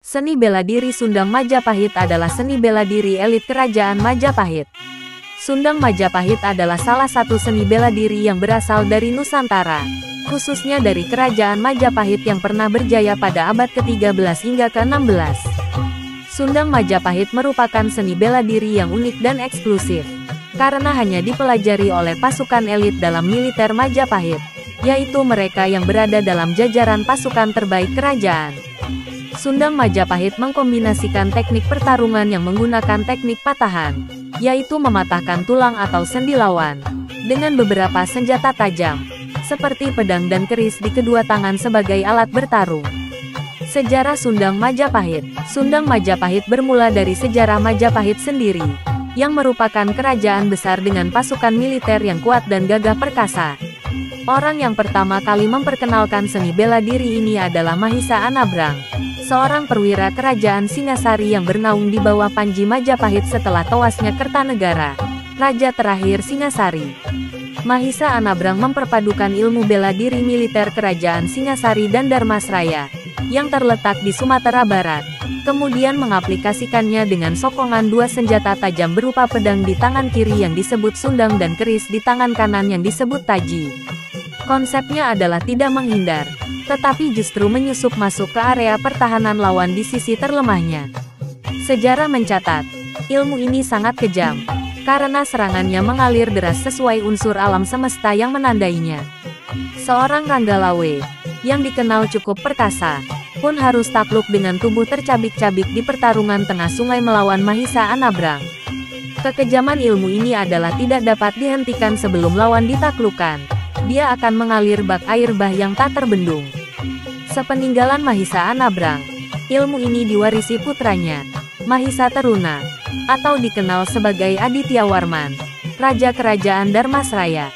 Seni bela diri Sundang Majapahit adalah seni bela diri elit Kerajaan Majapahit. Sundang Majapahit adalah salah satu seni bela diri yang berasal dari Nusantara, khususnya dari Kerajaan Majapahit yang pernah berjaya pada abad ke-13 hingga ke-16. Sundang Majapahit merupakan seni bela diri yang unik dan eksklusif, karena hanya dipelajari oleh pasukan elit dalam militer Majapahit, yaitu mereka yang berada dalam jajaran pasukan terbaik kerajaan. Sundang Majapahit mengkombinasikan teknik pertarungan yang menggunakan teknik patahan, yaitu mematahkan tulang atau sendi lawan, dengan beberapa senjata tajam, seperti pedang dan keris di kedua tangan sebagai alat bertarung. Sejarah Sundang Majapahit. Sundang Majapahit bermula dari sejarah Majapahit sendiri, yang merupakan kerajaan besar dengan pasukan militer yang kuat dan gagah perkasa. Orang yang pertama kali memperkenalkan seni bela diri ini adalah Mahisa Anabrang, seorang perwira kerajaan Singasari yang bernaung di bawah Panji Majapahit setelah tewasnya Kertanegara, raja terakhir Singasari. Mahisa Anabrang memperpadukan ilmu bela diri militer kerajaan Singasari dan Dharmasraya, yang terletak di Sumatera Barat, kemudian mengaplikasikannya dengan sokongan dua senjata tajam berupa pedang di tangan kiri yang disebut Sundang dan keris di tangan kanan yang disebut Taji. Konsepnya adalah tidak menghindar, tetapi justru menyusup masuk ke area pertahanan lawan di sisi terlemahnya. Sejarah mencatat, ilmu ini sangat kejam, karena serangannya mengalir deras sesuai unsur alam semesta yang menandainya. Seorang Ranggalawe, yang dikenal cukup perkasa, pun harus takluk dengan tubuh tercabik-cabik di pertarungan tengah sungai melawan Mahisa Anabrang. Kekejaman ilmu ini adalah tidak dapat dihentikan sebelum lawan ditaklukkan. Dia akan mengalir bak air bah yang tak terbendung. Sepeninggalan Mahisa Anabrang, ilmu ini diwarisi putranya, Mahisa Teruna, atau dikenal sebagai Adityawarman, Raja Kerajaan Dharmasraya.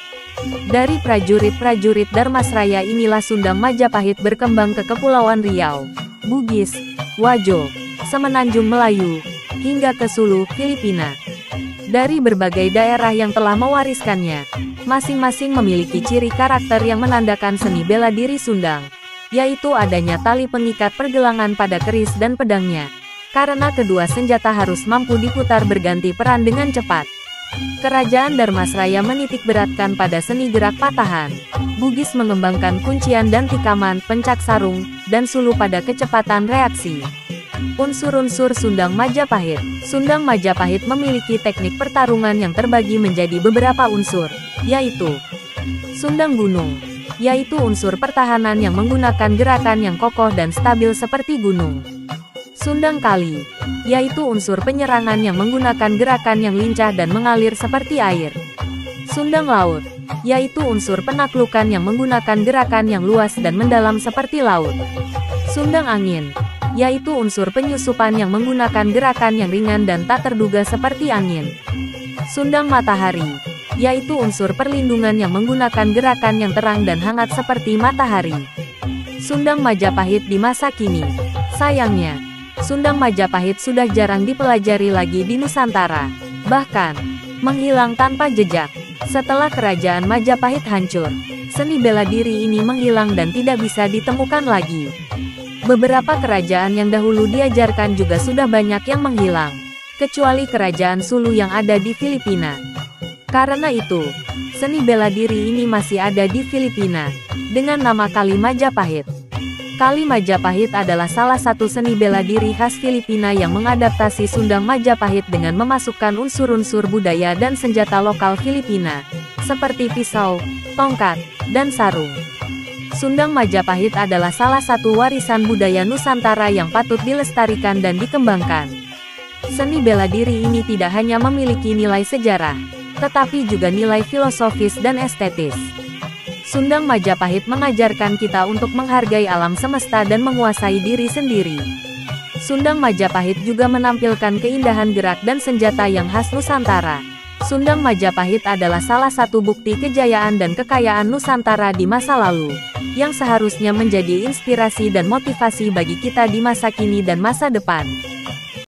Dari prajurit-prajurit Dharmasraya inilah Sundang Majapahit berkembang ke Kepulauan Riau, Bugis, Wajo, Semenanjung Melayu, hingga ke Sulu, Filipina. Dari berbagai daerah yang telah mewariskannya, masing-masing memiliki ciri karakter yang menandakan seni bela diri Sundang, yaitu adanya tali pengikat pergelangan pada keris dan pedangnya, karena kedua senjata harus mampu diputar berganti peran dengan cepat. Kerajaan Dharmasraya menitik beratkan pada seni gerak patahan, Bugis mengembangkan kuncian dan tikaman, pencak sarung, dan Sulu pada kecepatan reaksi. Unsur-unsur Sundang Majapahit. Sundang Majapahit memiliki teknik pertarungan yang terbagi menjadi beberapa unsur, yaitu Sundang Gunung, yaitu unsur pertahanan yang menggunakan gerakan yang kokoh dan stabil seperti gunung. Sundang Kali, yaitu unsur penyerangan yang menggunakan gerakan yang lincah dan mengalir seperti air. Sundang Laut, yaitu unsur penaklukan yang menggunakan gerakan yang luas dan mendalam seperti laut. Sundang Angin, yaitu unsur penyusupan yang menggunakan gerakan yang ringan dan tak terduga seperti angin. Sundang Matahari, yaitu unsur perlindungan yang menggunakan gerakan yang terang dan hangat seperti matahari. Sundang Majapahit di masa kini. Sayangnya, Sundang Majapahit sudah jarang dipelajari lagi di Nusantara, bahkan menghilang tanpa jejak. Setelah Kerajaan Majapahit hancur, seni bela diri ini menghilang dan tidak bisa ditemukan lagi. Beberapa kerajaan yang dahulu diajarkan juga sudah banyak yang menghilang, kecuali Kerajaan Sulu yang ada di Filipina. Karena itu, seni bela diri ini masih ada di Filipina, dengan nama Kali Majapahit. Kali Majapahit adalah salah satu seni bela diri khas Filipina yang mengadaptasi Sundang Majapahit dengan memasukkan unsur-unsur budaya dan senjata lokal Filipina, seperti pisau, tongkat, dan sarung. Sundang Majapahit adalah salah satu warisan budaya Nusantara yang patut dilestarikan dan dikembangkan. Seni bela diri ini tidak hanya memiliki nilai sejarah, tetapi juga nilai filosofis dan estetis. Sundang Majapahit mengajarkan kita untuk menghargai alam semesta dan menguasai diri sendiri. Sundang Majapahit juga menampilkan keindahan gerak dan senjata yang khas Nusantara. Sundang Majapahit adalah salah satu bukti kejayaan dan kekayaan Nusantara di masa lalu, yang seharusnya menjadi inspirasi dan motivasi bagi kita di masa kini dan masa depan.